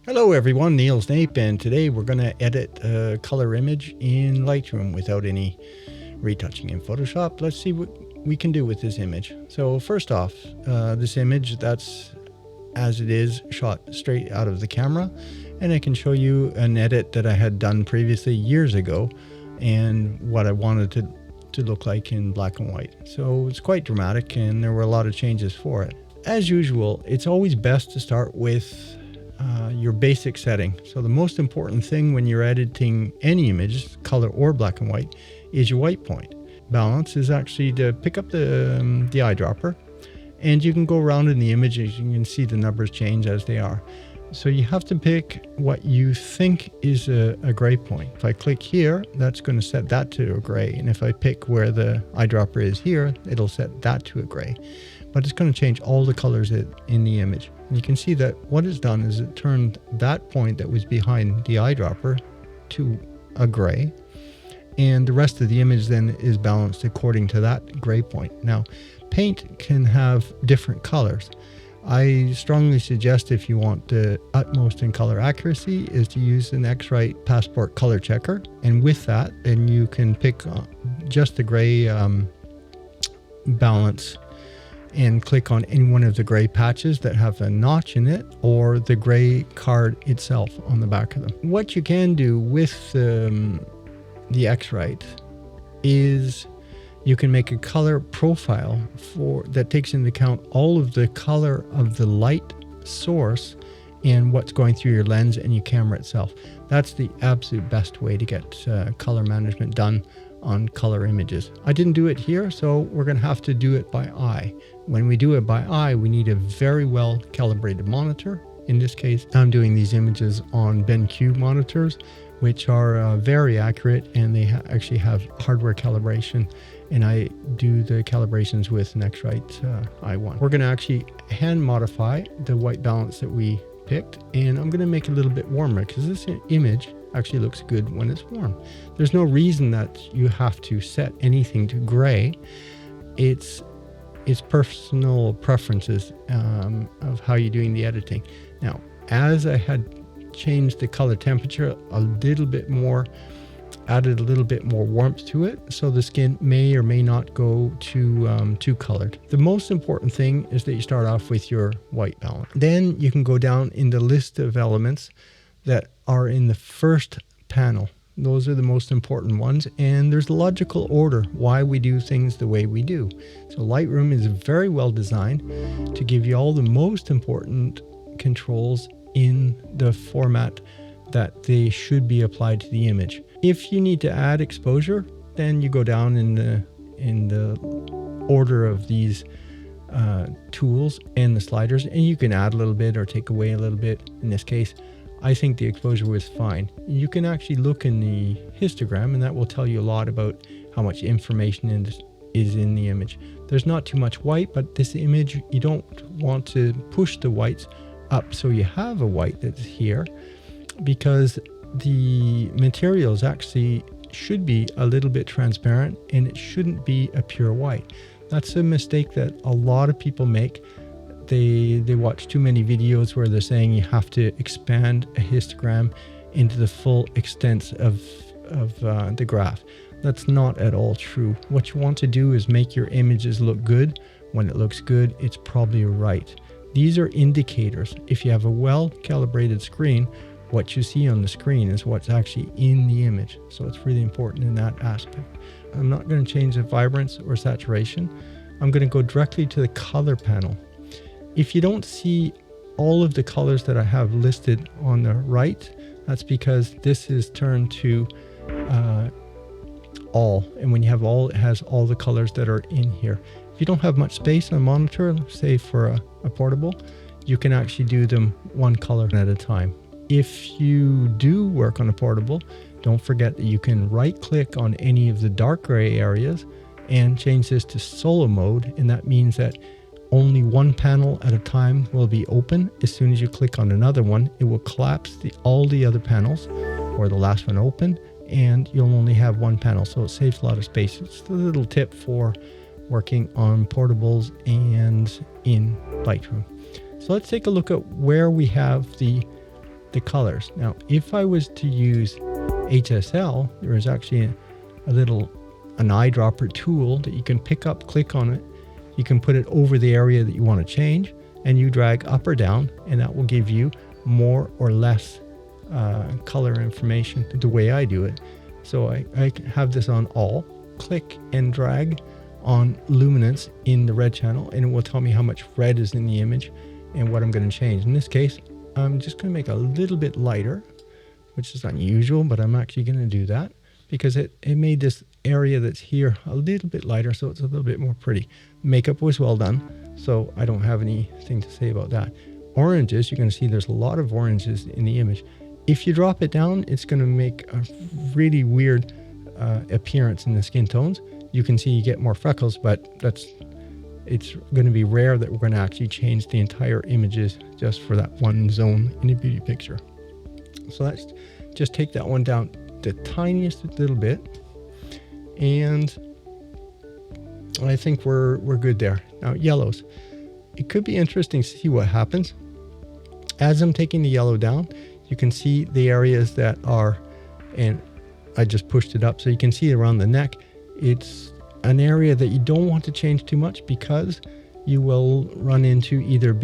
Hello everyone, Neil Snape, and today we're going to edit a color image in Lightroom without any retouching in Photoshop. Let's see what we can do with this image. So first off, this image, that's as it is, shot straight out of the camera, and I can show you an edit that I had done previously years ago and what I wanted to look like in black and white. So it's quite dramatic and there were a lot of changes for it. As usual, it's always best to start with your basic setting. So the most important thing when you're editing any image, color or black and white, is your white point. Balance is actually to pick up the eyedropper, and you can go around in the image and you can see the numbers change as they are. So you have to pick what you think is a gray point. If I click here, that's going to set that to a gray. And if I pick where the eyedropper is here, it'll set that to a gray. But it's going to change all the colors in the image. And you can see that what it's done is it turned that point that was behind the eyedropper to a gray. And the rest of the image then is balanced according to that gray point. Now, paint can have different colors. I strongly suggest, if you want the utmost in color accuracy, is to use an X-Rite Passport color checker. And with that, then you can pick just the gray balance and click on any one of the gray patches that have a notch in it, or the gray card itself on the back of them. What you can do with the X-Rite is you can make a color profile that takes into account all of the color of the light source and what's going through your lens and your camera itself. That's the absolute best way to get color management done on color images. I didn't do it here, so we're going to have to do it by eye. When we do it by eye, we need a very well calibrated monitor. In this case, I'm doing these images on BenQ monitors, which are very accurate, and they actually have hardware calibration, and I do the calibrations with an X-Rite i1. We're going to actually hand modify the white balance that we picked, and I'm going to make it a little bit warmer because this image actually looks good when it's warm. There's no reason that you have to set anything to gray. It's personal preferences of how you're doing the editing. Now, as I had changed the color temperature a little bit more, added a little bit more warmth to it, so the skin may or may not go too colored. The most important thing is that you start off with your white balance. Then you can go down in the list of elements that are in the first panel. Those are the most important ones, and there's a logical order why we do things the way we do. So Lightroom is very well designed to give you all the most important controls in the format that they should be applied to the image. If you need to add exposure, then you go down in the order of these tools and the sliders, and you can add a little bit or take away a little bit. In this case, I think the exposure was fine. You can actually look in the histogram, and that will tell you a lot about how much information is in the image. There's not too much white, but this image, you don't want to push the whites up so you have a white that's here, because the materials actually should be a little bit transparent and it shouldn't be a pure white. That's a mistake that a lot of people make. They watch too many videos where they're saying you have to expand a histogram into the full extent of the graph. That's not at all true. What you want to do is make your images look good. When it looks good, it's probably right. These are indicators. If you have a well-calibrated screen, what you see on the screen is what's actually in the image. So it's really important in that aspect. I'm not going to change the vibrance or saturation. I'm going to go directly to the color panel. If you don't see all of the colors that I have listed on the right, that's because this is turned to all. And when you have all, it has all the colors that are in here. If you don't have much space on a monitor, say for a portable, you can actually do them one color at a time. If you do work on a portable, don't forget that you can right click on any of the dark gray areas and change this to solo mode, and that means that only one panel at a time will be open. As soon as you click on another one, it will collapse all the other panels, or the last one open, and you'll only have one panel, so it saves a lot of space. It's a little tip for working on portables and in Lightroom. So let's take a look at where we have the the colors. Now, if I was to use HSL, there is actually an eyedropper tool that you can pick up, click on it. You can put it over the area that you want to change, and you drag up or down, and that will give you more or less color information the way I do it. So I have this on all, click and drag on luminance in the red channel, and it will tell me how much red is in the image and what I'm going to change. In this case, I'm just going to make a little bit lighter, which is unusual, but I'm actually going to do that because it made this area that's here a little bit lighter, so it's a little bit more pretty. Makeup was well done, so I don't have anything to say about that. Oranges, you're going to see there's a lot of oranges in the image. If you drop it down, it's going to make a really weird appearance in the skin tones. You can see you get more freckles, but it's going to be rare that we're going to actually change the entire images just for that one zone in a beauty picture. So let's just take that one down the tiniest little bit, and I think we're good there. Now, yellows. It could be interesting to see what happens. As I'm taking the yellow down, you can see the areas that are, and I just pushed it up so you can see around the neck. It's an area that you don't want to change too much because you will run into either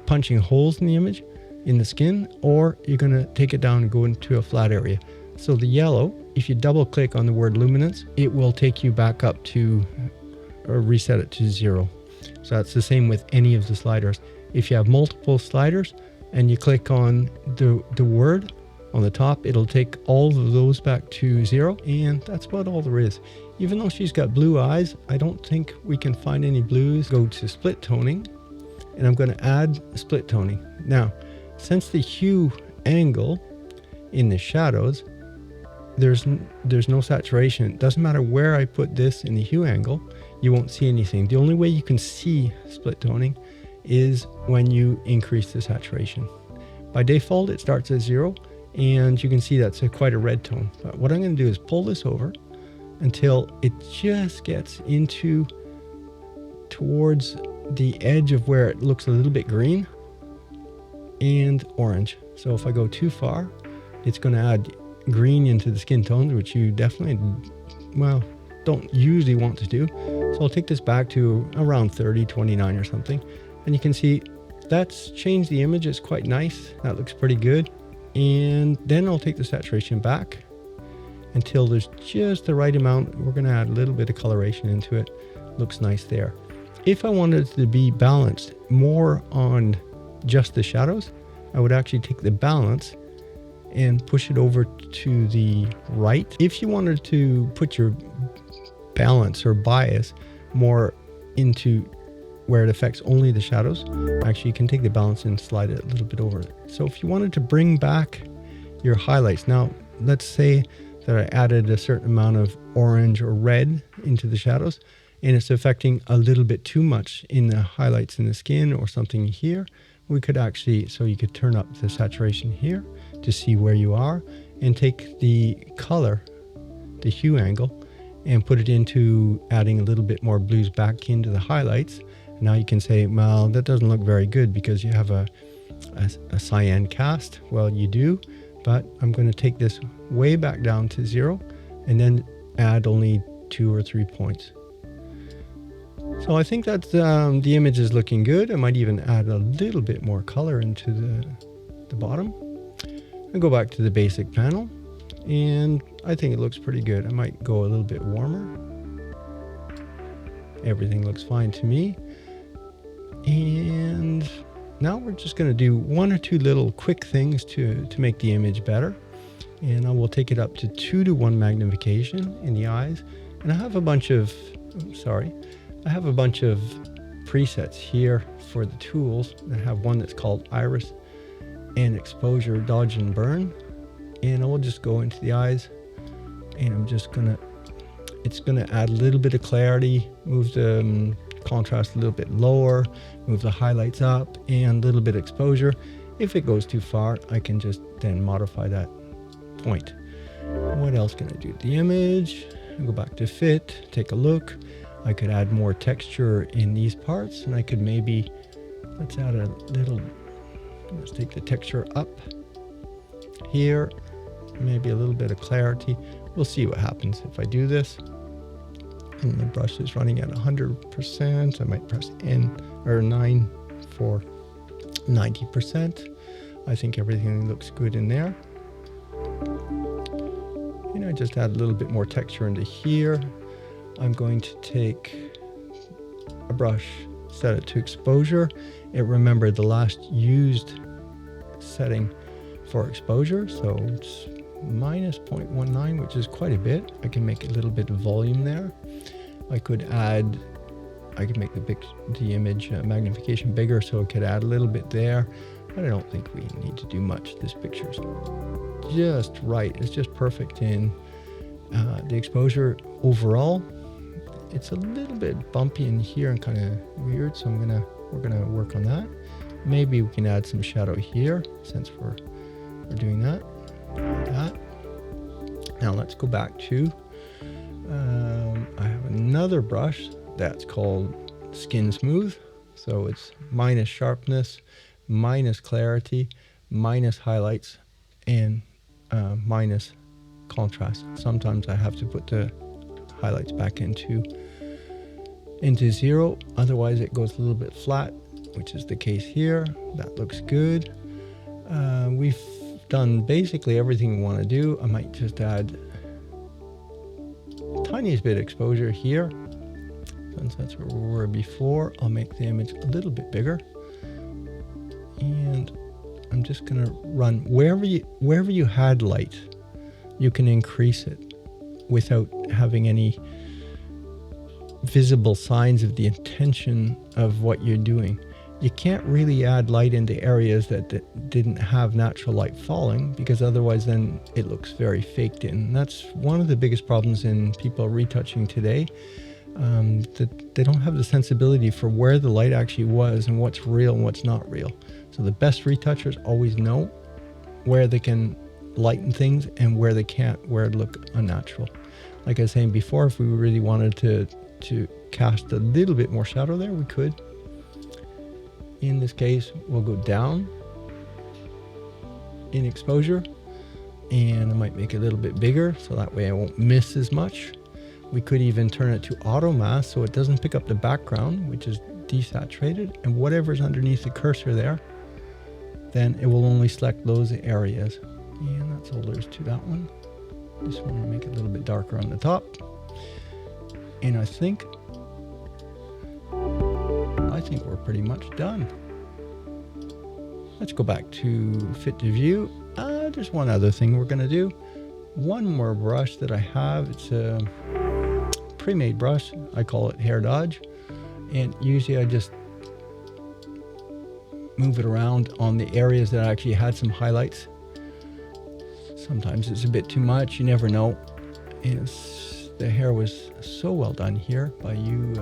punching holes in the image, in the skin, or you're going to take it down and go into a flat area. So the yellow, if you double click on the word luminance, it will take you back up to, or reset it to 0. So that's the same with any of the sliders. If you have multiple sliders and you click on the word on the top, it'll take all of those back to 0, and that's about all there is. Even though she's got blue eyes, I don't think we can find any blues. Go to split toning, and I'm going to add split toning. Now, since the hue angle in the shadows, there's no saturation. It doesn't matter where I put this in the hue angle, you won't see anything. The only way you can see split toning is when you increase the saturation. By default, it starts at 0, and you can see that's quite a red tone. But what I'm going to do is pull this over until it just gets towards the edge of where it looks a little bit green and orange. So if I go too far, it's going to add green into the skin tones, which you definitely, don't usually want to do. So I'll take this back to around 30, 29 or something. And you can see that's changed the image. It's quite nice. That looks pretty good. And then I'll take the saturation back until there's just the right amount. We're going to add a little bit of coloration into it. Looks nice there. If I wanted it to be balanced more on just the shadows, I would actually take the balance and push it over to the right. If you wanted to put your balance or bias more into where it affects only the shadows, actually you can take the balance and slide it a little bit over. So if you wanted to bring back your highlights, now let's say that I added a certain amount of orange or red into the shadows, and it's affecting a little bit too much in the highlights in the skin or something here, we could actually, so you could turn up the saturation here to see where you are, and take the color, the hue angle, and put it into adding a little bit more blues back into the highlights. Now you can say, well, that doesn't look very good because you have a cyan cast. Well, you do, but I'm going to take this way back down to 0 and then add only 2 or 3 points. So I think that the image is looking good. I might even add a little bit more color into the bottom. I'll go back to the basic panel, and I think it looks pretty good. I might go a little bit warmer. Everything looks fine to me. And now we're just going to do 1 or 2 little quick things to make the image better. And I will take it up to 2:1 magnification in the eyes. And I have a bunch of, presets here for the tools. I have one that's called Iris and Exposure Dodge and Burn. And I will just go into the eyes, and I'm just it's gonna add a little bit of clarity, move the contrast a little bit lower, move the highlights up, and a little bit of exposure. If it goes too far, I can just then modify that point. What else can I do? The image, I'll go back to fit, take a look. I could add more texture in these parts, and I could maybe, let's take the texture up here, maybe a little bit of clarity. We'll see what happens if I do this. And the brush is running at 100%. I might press N or 9 for 90%. I think everything looks good in there. You know, just add a little bit more texture into here. I'm going to take a brush, set it to exposure. And remember the last used setting for exposure, so it's minus 0.19, which is quite a bit. I can make a little bit of volume there. I could make the image magnification bigger, so I could add a little bit there. But I don't think we need to do much. This picture's just right. It's just perfect in the exposure overall. It's a little bit bumpy in here and kind of weird, so we're gonna work on that. Maybe we can add some shadow here since we're doing that. Now let's go back to. I have another brush that's called Skin Smooth. So it's minus sharpness, minus clarity, minus highlights, and minus contrast. Sometimes I have to put the highlights back into 0. Otherwise it goes a little bit flat, which is the case here. That looks good. We've done basically everything we want to do. I might just add tiniest bit of exposure here. Since that's where we were before, I'll make the image a little bit bigger. And I'm just gonna run wherever you had light, you can increase it without having any visible signs of the intention of what you're doing. You can't really add light into areas that didn't have natural light falling, because otherwise then it looks very faked in. And that's one of the biggest problems in people retouching today, that they don't have the sensibility for where the light actually was and what's real and what's not real. So the best retouchers always know where they can lighten things and where they can't, where it look unnatural. Like I was saying before, if we really wanted to cast a little bit more shadow there, we could. In this case, we'll go down in exposure, and I might make it a little bit bigger so that way I won't miss as much. We could even turn it to auto mask so it doesn't pick up the background, which is desaturated, and whatever's underneath the cursor there, then it will only select those areas. And that's all there is to that one. Just want to make it a little bit darker on the top. And I think we're pretty much done. Let's go back to fit to view. There's one other thing we're going to do. One more brush that I have. It's a pre-made brush. I call it Hair Dodge. And usually I just move it around on the areas that I actually had some highlights. Sometimes it's a bit too much. You never know. And the hair was so well done here by you,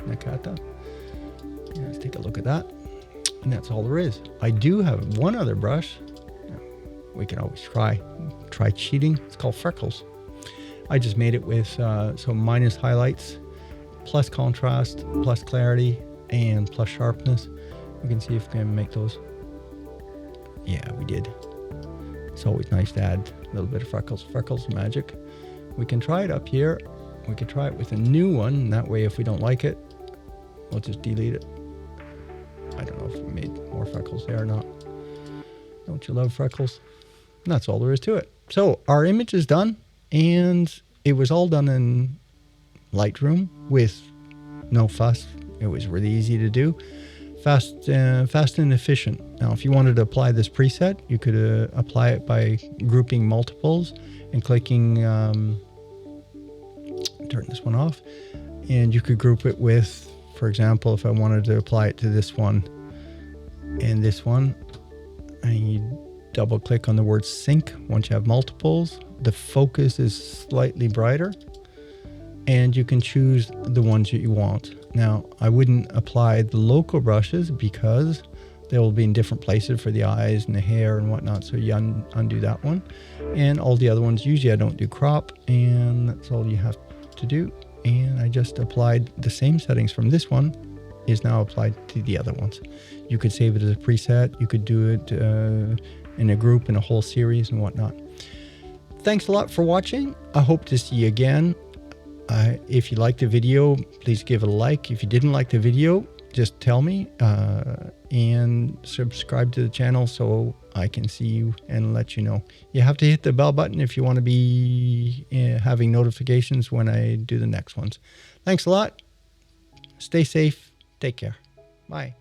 Nakata. Yeah, let's take a look at that. And that's all there is. I do have one other brush. We can always try cheating. It's called Freckles. I just made it with so minus highlights, plus contrast, plus clarity, and plus sharpness. We can see if we can make those. Yeah, we did. It's always nice to add a little bit of freckles. Freckles magic. We can try it up here. We can try it with a new one. And that way, if we don't like it, we'll just delete it. I don't know if we made more freckles there or not. Don't you love freckles? And that's all there is to it. So our image is done, and it was all done in Lightroom with no fuss. It was really easy to do. Fast and efficient. Now, if you wanted to apply this preset, you could apply it by grouping multiples and clicking, turn this one off, and you could group it with, for example, if I wanted to apply it to this one and this one, and you double click on the word sync. Once you have multiples, the focus is slightly brighter, and you can choose the ones that you want. Now, I wouldn't apply the local brushes because they will be in different places for the eyes and the hair and whatnot, so you undo that one. And all the other ones, usually I don't do crop, and that's all you have to do. And I just applied the same settings from this one is now applied to the other ones. You could save it as a preset. You could do it in a group, in a whole series and whatnot. Thanks a lot for watching. I hope to see you again. If you liked the video, please give it a like. If you didn't like the video, just tell me, and subscribe to the channel so I can see you and let you know. You have to hit the bell button if you want to be having notifications when I do the next ones. Thanks a lot. Stay safe. Take care. Bye.